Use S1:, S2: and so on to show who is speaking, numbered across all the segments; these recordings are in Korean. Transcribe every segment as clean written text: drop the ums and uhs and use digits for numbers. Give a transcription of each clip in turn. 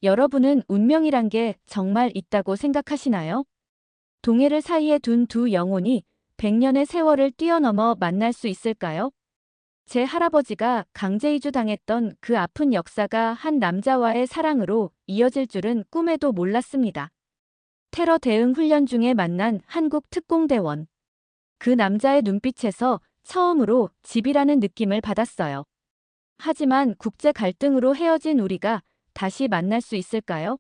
S1: 여러분은 운명이란 게 정말 있다고 생각하시나요? 동해를 사이에 둔 두 영혼이 100년의 세월을 뛰어넘어 만날 수 있을까요? 제 할아버지가 강제 이주당했던 그 아픈 역사가 한 남자와의 사랑으로 이어질 줄은 꿈에도 몰랐습니다. 테러 대응 훈련 중에 만난 한국 특공대원. 그 남자의 눈빛에서 처음으로 집이라는 느낌을 받았어요. 하지만 국제 갈등으로 헤어진 우리가 다시 만날 수 있을까요?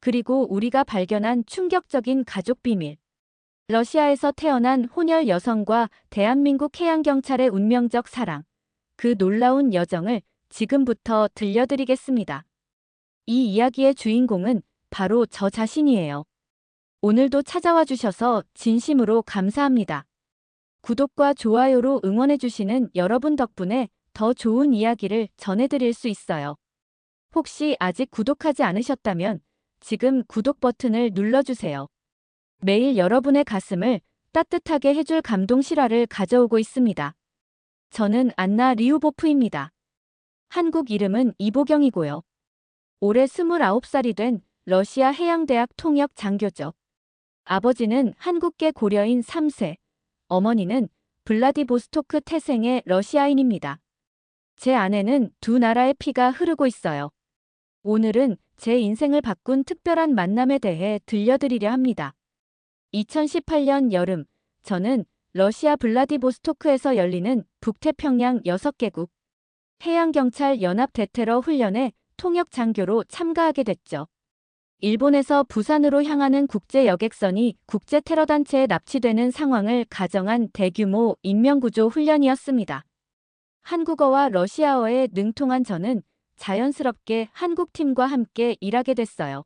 S1: 그리고 우리가 발견한 충격적인 가족 비밀. 러시아에서 태어난 혼혈 여성과 대한민국 해양경찰의 운명적 사랑. 그 놀라운 여정을 지금부터 들려드리겠습니다. 이 이야기의 주인공은 바로 저 자신이에요. 오늘도 찾아와 주셔서 진심으로 감사합니다. 구독과 좋아요로 응원해주시는 여러분 덕분에 더 좋은 이야기를 전해드릴 수 있어요. 혹시 아직 구독하지 않으셨다면 지금 구독 버튼을 눌러주세요. 매일 여러분의 가슴을 따뜻하게 해줄 감동 실화를 가져오고 있습니다. 저는 안나 리우보프입니다. 한국 이름은 이보경이고요. 올해 29살이 된 러시아 해양대학 통역 장교죠. 아버지는 한국계 고려인 3세, 어머니는 블라디보스토크 태생의 러시아인입니다. 제 안에는 두 나라의 피가 흐르고 있어요. 오늘은 제 인생을 바꾼 특별한 만남에 대해 들려드리려 합니다. 2018년 여름, 저는 러시아 블라디보스토크에서 열리는 북태평양 6개국 해양경찰 연합 대테러 훈련에 통역 장교로 참가하게 됐죠. 일본에서 부산으로 향하는 국제 여객선이 국제 테러단체에 납치되는 상황을 가정한 대규모 인명구조 훈련이었습니다. 한국어와 러시아어에 능통한 저는 자연스럽게 한국팀과 함께 일하게 됐어요.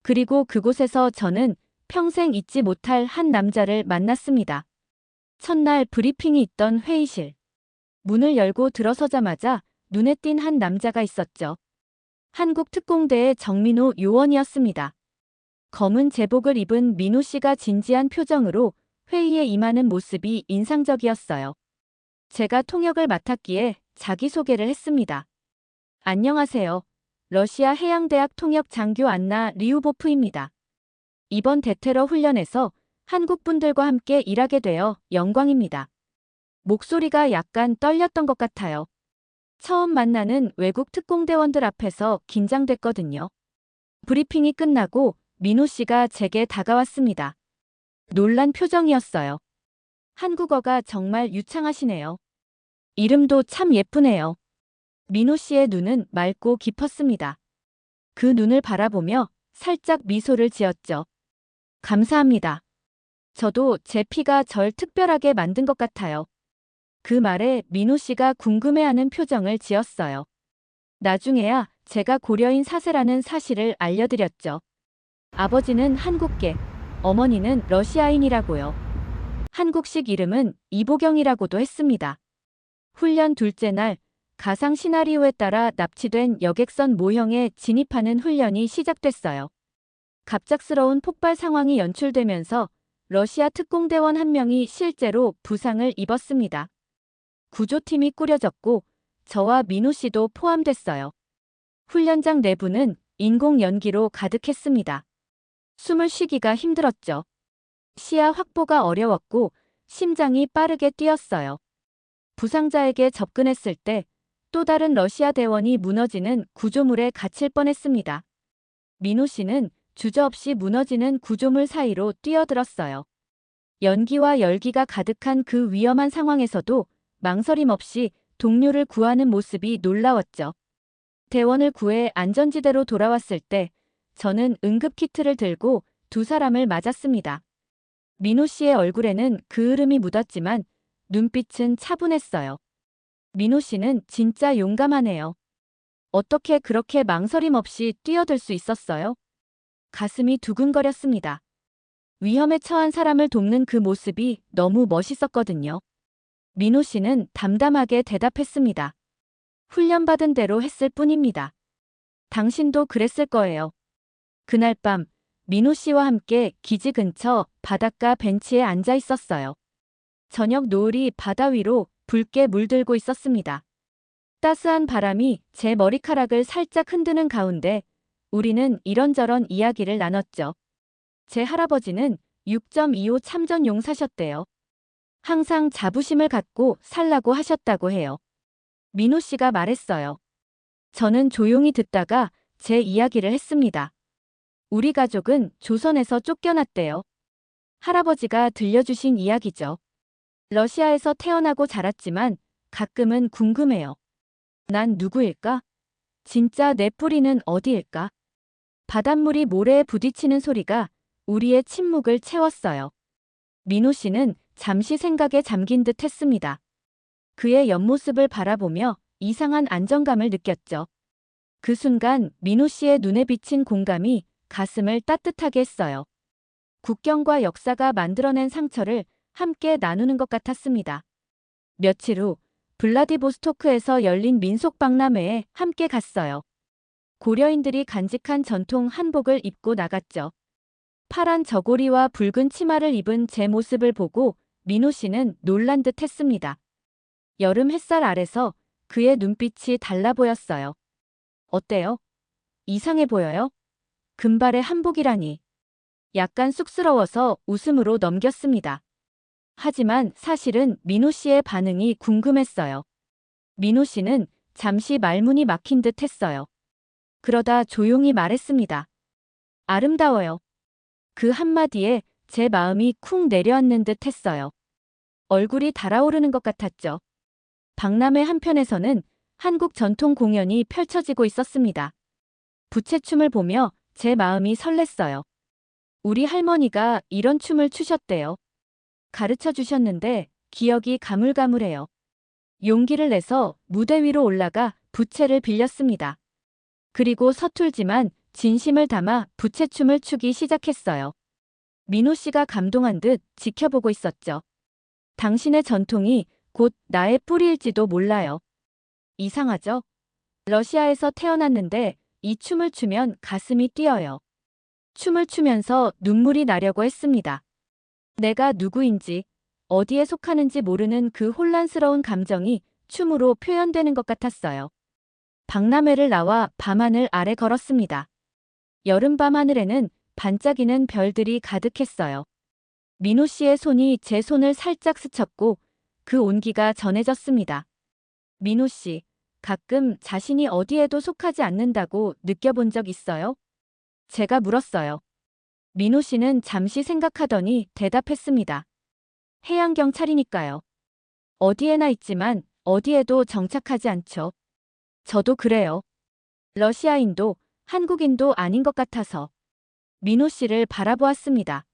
S1: 그리고 그곳에서 저는 평생 잊지 못할 한 남자를 만났습니다. 첫날 브리핑이 있던 회의실. 문을 열고 들어서자마자 눈에 띈 한 남자가 있었죠. 한국 특공대의 정민호 요원이었습니다. 검은 제복을 입은 민호 씨가 진지한 표정으로 회의에 임하는 모습이 인상적이었어요. 제가 통역을 맡았기에 자기소개를 했습니다. 안녕하세요. 러시아 해양대학 통역 장교 안나 리우보프입니다. 이번 대테러 훈련에서 한국 분들과 함께 일하게 되어 영광입니다. 목소리가 약간 떨렸던 것 같아요. 처음 만나는 외국 특공대원들 앞에서 긴장됐거든요. 브리핑이 끝나고 민호 씨가 제게 다가왔습니다. 놀란 표정이었어요. 한국어가 정말 유창하시네요. 이름도 참 예쁘네요. 민호 씨의 눈은 맑고 깊었습니다. 그 눈을 바라보며 살짝 미소를 지었죠. 감사합니다. 저도 제 피가 절 특별하게 만든 것 같아요. 그 말에 민호 씨가 궁금해하는 표정을 지었어요. 나중에야 제가 고려인 4세라는 사실을 알려드렸죠. 아버지는 한국계, 어머니는 러시아인이라고요. 한국식 이름은 이보경이라고도 했습니다. 훈련 둘째 날, 가상 시나리오에 따라 납치된 여객선 모형에 진입하는 훈련이 시작됐어요. 갑작스러운 폭발 상황이 연출되면서 러시아 특공대원 한 명이 실제로 부상을 입었습니다. 구조팀이 꾸려졌고 저와 민호 씨도 포함됐어요. 훈련장 내부는 인공 연기로 가득했습니다. 숨을 쉬기가 힘들었죠. 시야 확보가 어려웠고 심장이 빠르게 뛰었어요. 부상자에게 접근했을 때 또 다른 러시아 대원이 무너지는 구조물에 갇힐 뻔했습니다. 민호 씨는 주저없이 무너지는 구조물 사이로 뛰어들었어요. 연기와 열기가 가득한 그 위험한 상황에서도 망설임 없이 동료를 구하는 모습이 놀라웠죠. 대원을 구해 안전지대로 돌아왔을 때 저는 응급키트를 들고 두 사람을 맞았습니다. 민호 씨의 얼굴에는 그을음이 묻었지만 눈빛은 차분했어요. 민호 씨는 진짜 용감하네요. 어떻게 그렇게 망설임 없이 뛰어들 수 있었어요? 가슴이 두근거렸습니다. 위험에 처한 사람을 돕는 그 모습이 너무 멋있었거든요. 민호 씨는 담담하게 대답했습니다. 훈련받은 대로 했을 뿐입니다. 당신도 그랬을 거예요. 그날 밤 민호 씨와 함께 기지 근처 바닷가 벤치에 앉아 있었어요. 저녁 노을이 바다 위로 붉게 물들고 있었습니다. 따스한 바람이 제 머리카락을 살짝 흔드는 가운데 우리는 이런저런 이야기를 나눴죠. 제 할아버지는 6.25 참전 용사셨대요. 항상 자부심을 갖고 살라고 하셨다고 해요. 민호 씨가 말했어요. 저는 조용히 듣다가 제 이야기를 했습니다. 우리 가족은 조선에서 쫓겨났대요. 할아버지가 들려주신 이야기죠. 러시아에서 태어나고 자랐지만 가끔은 궁금해요. 난 누구일까? 진짜 내 뿌리는 어디일까? 바닷물이 모래에 부딪히는 소리가 우리의 침묵을 채웠어요. 민호 씨는 잠시 생각에 잠긴 듯 했습니다. 그의 옆모습을 바라보며 이상한 안정감을 느꼈죠. 그 순간 민호 씨의 눈에 비친 공감이 가슴을 따뜻하게 했어요. 국경과 역사가 만들어낸 상처를 함께 나누는 것 같았습니다. 며칠 후 블라디보스토크에서 열린 민속박람회에 함께 갔어요. 고려인들이 간직한 전통 한복을 입고 나갔죠. 파란 저고리와 붉은 치마를 입은 제 모습을 보고 민호 씨는 놀란 듯 했습니다. 여름 햇살 아래서 그의 눈빛이 달라 보였어요. 어때요? 이상해 보여요? 금발의 한복이라니. 약간 쑥스러워서 웃음으로 넘겼습니다. 하지만 사실은 민호 씨의 반응이 궁금했어요. 민호 씨는 잠시 말문이 막힌 듯 했어요. 그러다 조용히 말했습니다. 아름다워요. 그 한마디에 제 마음이 쿵 내려앉는 듯 했어요. 얼굴이 달아오르는 것 같았죠. 박람회 한편에서는 한국 전통 공연이 펼쳐지고 있었습니다. 부채춤을 보며 제 마음이 설렜어요. 우리 할머니가 이런 춤을 추셨대요. 가르쳐 주셨는데 기억이 가물가물해요. 용기를 내서 무대 위로 올라가 부채를 빌렸습니다. 그리고 서툴지만 진심을 담아 부채춤을 추기 시작했어요. 민호 씨가 감동한 듯 지켜보고 있었죠. 당신의 전통이 곧 나의 뿌리일지도 몰라요. 이상하죠? 러시아에서 태어났는데 이 춤을 추면 가슴이 뛰어요. 춤을 추면서 눈물이 나려고 했습니다. 내가 누구인지, 어디에 속하는지 모르는 그 혼란스러운 감정이 춤으로 표현되는 것 같았어요. 박람회를 나와 밤하늘 아래 걸었습니다. 여름 밤하늘에는 반짝이는 별들이 가득했어요. 민호 씨의 손이 제 손을 살짝 스쳤고 그 온기가 전해졌습니다. 민호 씨, 가끔 자신이 어디에도 속하지 않는다고 느껴본 적 있어요? 제가 물었어요. 민호 씨는 잠시 생각하더니 대답했습니다. 해양경찰이니까요. 어디에나 있지만 어디에도 정착하지 않죠. 저도 그래요. 러시아인도 한국인도 아닌 것 같아서. 민호 씨를 바라보았습니다.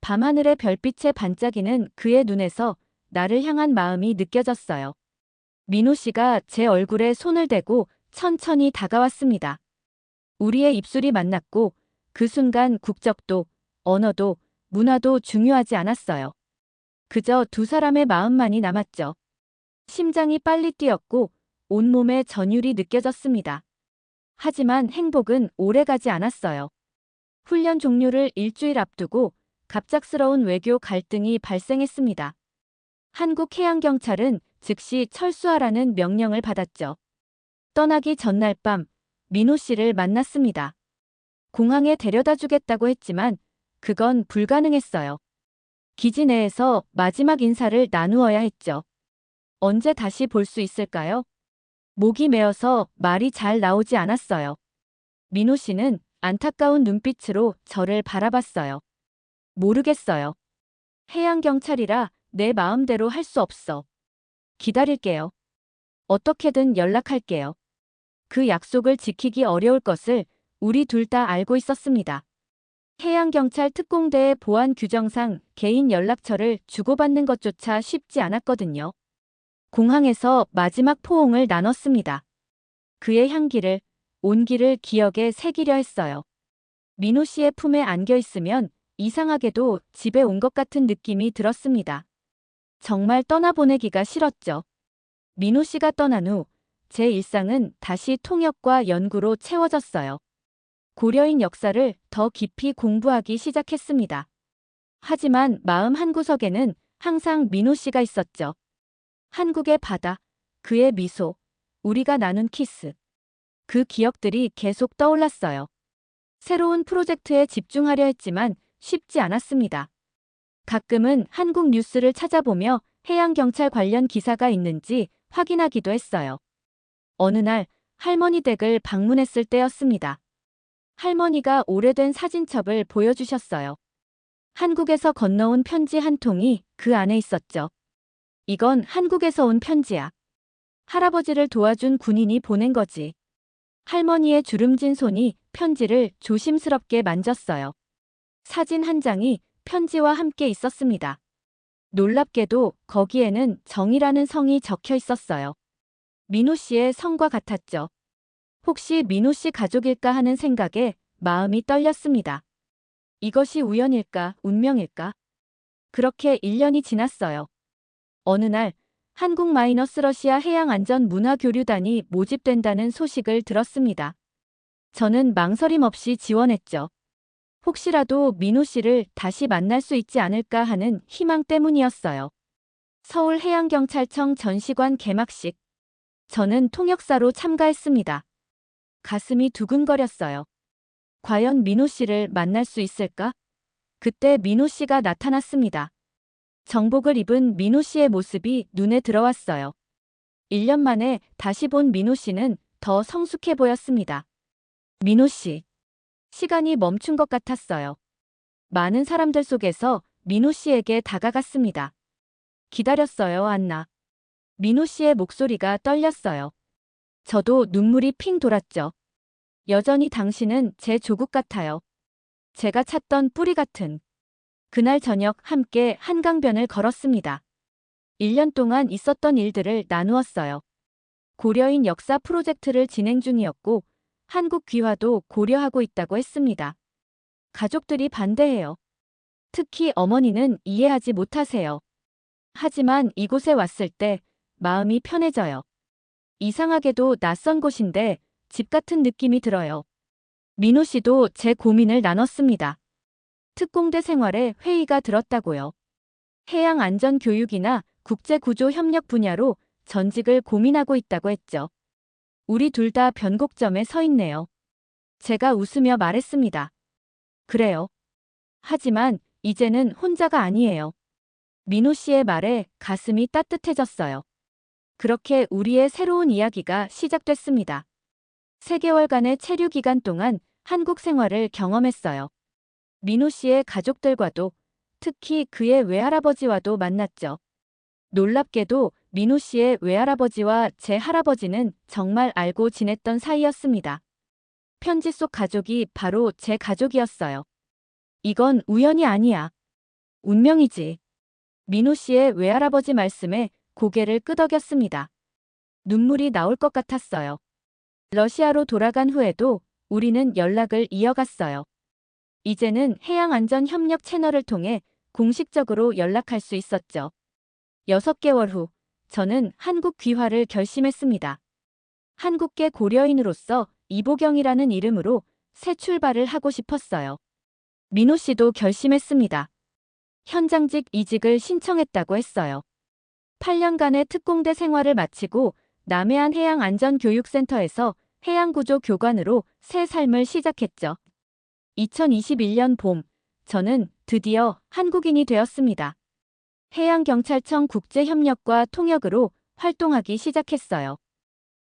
S1: 밤하늘의 별빛에 반짝이는 그의 눈에서 나를 향한 마음이 느껴졌어요. 민호 씨가 제 얼굴에 손을 대고 천천히 다가왔습니다. 우리의 입술이 만났고 그 순간 국적도, 언어도, 문화도 중요하지 않았어요. 그저 두 사람의 마음만이 남았죠. 심장이 빨리 뛰었고 온몸에 전율이 느껴졌습니다. 하지만 행복은 오래가지 않았어요. 훈련 종료를 일주일 앞두고 갑작스러운 외교 갈등이 발생했습니다. 한국 해양경찰은 즉시 철수하라는 명령을 받았죠. 떠나기 전날 밤 민호 씨를 만났습니다. 공항에 데려다 주겠다고 했지만 그건 불가능했어요. 기지 내에서 마지막 인사를 나누어야 했죠. 언제 다시 볼 수 있을까요? 목이 메어서 말이 잘 나오지 않았어요. 민호 씨는 안타까운 눈빛으로 저를 바라봤어요. 모르겠어요. 해양경찰이라 내 마음대로 할 수 없어. 기다릴게요. 어떻게든 연락할게요. 그 약속을 지키기 어려울 것을 우리 둘 다 알고 있었습니다. 해양경찰 특공대의 보안 규정상 개인 연락처를 주고받는 것조차 쉽지 않았거든요. 공항에서 마지막 포옹을 나눴습니다. 그의 향기를, 온기를 기억에 새기려 했어요. 민호 씨의 품에 안겨 있으면 이상하게도 집에 온 것 같은 느낌이 들었습니다. 정말 떠나보내기가 싫었죠. 민호 씨가 떠난 후 제 일상은 다시 통역과 연구로 채워졌어요. 고려인 역사를 더 깊이 공부하기 시작했습니다. 하지만 마음 한구석에는 항상 민호 씨가 있었죠. 한국의 바다, 그의 미소, 우리가 나눈 키스. 그 기억들이 계속 떠올랐어요. 새로운 프로젝트에 집중하려 했지만 쉽지 않았습니다. 가끔은 한국 뉴스를 찾아보며 해양경찰 관련 기사가 있는지 확인하기도 했어요. 어느 날 할머니 댁을 방문했을 때였습니다. 할머니가 오래된 사진첩을 보여주셨어요. 한국에서 건너온 편지 한 통이 그 안에 있었죠. 이건 한국에서 온 편지야. 할아버지를 도와준 군인이 보낸 거지. 할머니의 주름진 손이 편지를 조심스럽게 만졌어요. 사진 한 장이 편지와 함께 있었습니다. 놀랍게도 거기에는 정이라는 성이 적혀 있었어요. 민호 씨의 성과 같았죠. 혹시 민호 씨 가족일까 하는 생각에 마음이 떨렸습니다. 이것이 우연일까, 운명일까? 그렇게 1년이 지났어요. 어느 날 한국-러시아 해양안전문화교류단이 모집된다는 소식을 들었습니다. 저는 망설임 없이 지원했죠. 혹시라도 민호 씨를 다시 만날 수 있지 않을까 하는 희망 때문이었어요. 서울해양경찰청 전시관 개막식. 저는 통역사로 참가했습니다. 가슴이 두근거렸어요. 과연 민호 씨를 만날 수 있을까? 그때 민호 씨가 나타났습니다. 정복을 입은 민호 씨의 모습이 눈에 들어왔어요. 1년 만에 다시 본 민호 씨는 더 성숙해 보였습니다. 민호 씨. 시간이 멈춘 것 같았어요. 많은 사람들 속에서 민호 씨에게 다가갔습니다. 기다렸어요, 안나. 민호 씨의 목소리가 떨렸어요. 저도 눈물이 핑 돌았죠. 여전히 당신은 제 조국 같아요. 제가 찾던 뿌리 같은. 그날 저녁 함께 한강변을 걸었습니다. 1년 동안 있었던 일들을 나누었어요. 고려인 역사 프로젝트를 진행 중이었고 한국 귀화도 고려하고 있다고 했습니다. 가족들이 반대해요. 특히 어머니는 이해하지 못하세요. 하지만 이곳에 왔을 때 마음이 편해져요. 이상하게도 낯선 곳인데 집 같은 느낌이 들어요. 민호 씨도 제 고민을 나눴습니다. 특공대 생활에 회의가 들었다고요. 해양안전교육이나 국제구조협력 분야로 전직을 고민하고 있다고 했죠. 우리 둘 다 변곡점에 서 있네요. 제가 웃으며 말했습니다. 그래요. 하지만 이제는 혼자가 아니에요. 민호 씨의 말에 가슴이 따뜻해졌어요. 그렇게 우리의 새로운 이야기가 시작됐습니다. 3개월간의 체류 기간 동안 한국 생활을 경험했어요. 민호 씨의 가족들과도, 특히 그의 외할아버지와도 만났죠. 놀랍게도 민호 씨의 외할아버지와 제 할아버지는 정말 알고 지냈던 사이였습니다. 편지 속 가족이 바로 제 가족이었어요. 이건 우연이 아니야. 운명이지. 민호 씨의 외할아버지 말씀에 고개를 끄덕였습니다. 눈물이 나올 것 같았어요. 러시아로 돌아간 후에도 우리는 연락을 이어갔어요. 이제는 해양안전협력 채널을 통해 공식적으로 연락할 수 있었죠. 6개월 후 저는 한국 귀화를 결심했습니다. 한국계 고려인으로서 이보경이라는 이름으로 새 출발을 하고 싶었어요. 민호 씨도 결심했습니다. 현장직 이직을 신청했다고 했어요. 8년간의 특공대 생활을 마치고 남해안 해양안전교육센터에서 해양구조 교관으로 새 삶을 시작했죠. 2021년 봄, 저는 드디어 한국인이 되었습니다. 해양경찰청 국제협력과 통역으로 활동하기 시작했어요.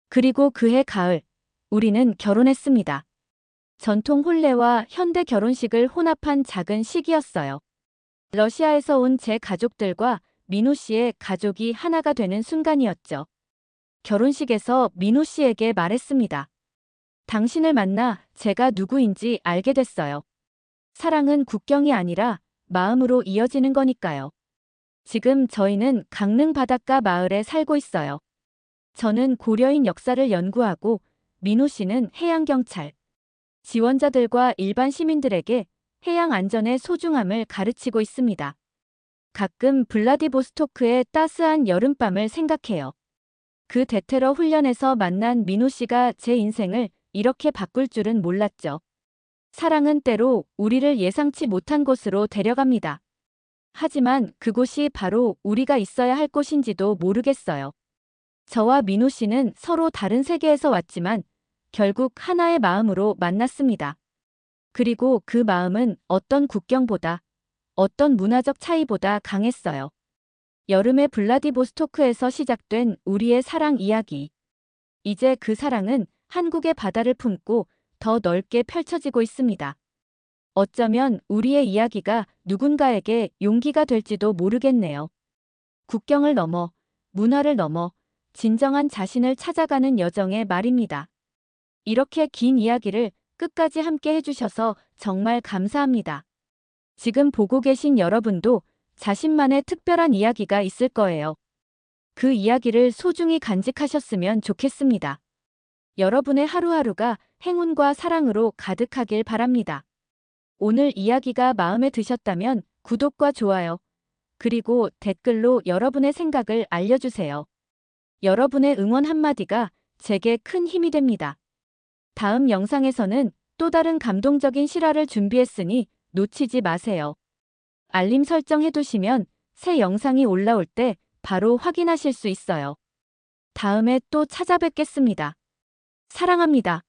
S1: 그리고 그해 가을, 우리는 결혼했습니다. 전통 혼례와 현대 결혼식을 혼합한 작은 시기였어요. 러시아에서 온 제 가족들과 민호 씨의 가족이 하나가 되는 순간이었죠. 결혼식에서 민호 씨에게 말했습니다. 당신을 만나 제가 누구인지 알게 됐어요. 사랑은 국경이 아니라 마음으로 이어지는 거니까요. 지금 저희는 강릉 바닷가 마을에 살고 있어요. 저는 고려인 역사를 연구하고 민호 씨는 해양경찰, 지원자들과 일반 시민들에게 해양 안전의 소중함을 가르치고 있습니다. 가끔 블라디보스토크의 따스한 여름밤을 생각해요. 그 대테러 훈련에서 만난 민호 씨가 제 인생을 이렇게 바꿀 줄은 몰랐죠. 사랑은 때로 우리를 예상치 못한 곳으로 데려갑니다. 하지만 그곳이 바로 우리가 있어야 할 곳인지도 모르겠어요. 저와 민호 씨는 서로 다른 세계에서 왔지만 결국 하나의 마음으로 만났습니다. 그리고 그 마음은 어떤 국경보다, 어떤 문화적 차이보다 강했어요. 여름의 블라디보스토크에서 시작된 우리의 사랑 이야기. 이제 그 사랑은 한국의 바다를 품고 더 넓게 펼쳐지고 있습니다. 어쩌면 우리의 이야기가 누군가에게 용기가 될지도 모르겠네요. 국경을 넘어, 문화를 넘어, 진정한 자신을 찾아가는 여정의 말입니다. 이렇게 긴 이야기를 끝까지 함께 해주셔서 정말 감사합니다. 지금 보고 계신 여러분도 자신만의 특별한 이야기가 있을 거예요. 그 이야기를 소중히 간직하셨으면 좋겠습니다. 여러분의 하루하루가 행운과 사랑으로 가득하길 바랍니다. 오늘 이야기가 마음에 드셨다면 구독과 좋아요, 그리고 댓글로 여러분의 생각을 알려주세요. 여러분의 응원 한마디가 제게 큰 힘이 됩니다. 다음 영상에서는 또 다른 감동적인 실화를 준비했으니 놓치지 마세요. 알림 설정 해두시면 새 영상이 올라올 때 바로 확인하실 수 있어요. 다음에 또 찾아뵙겠습니다. 사랑합니다.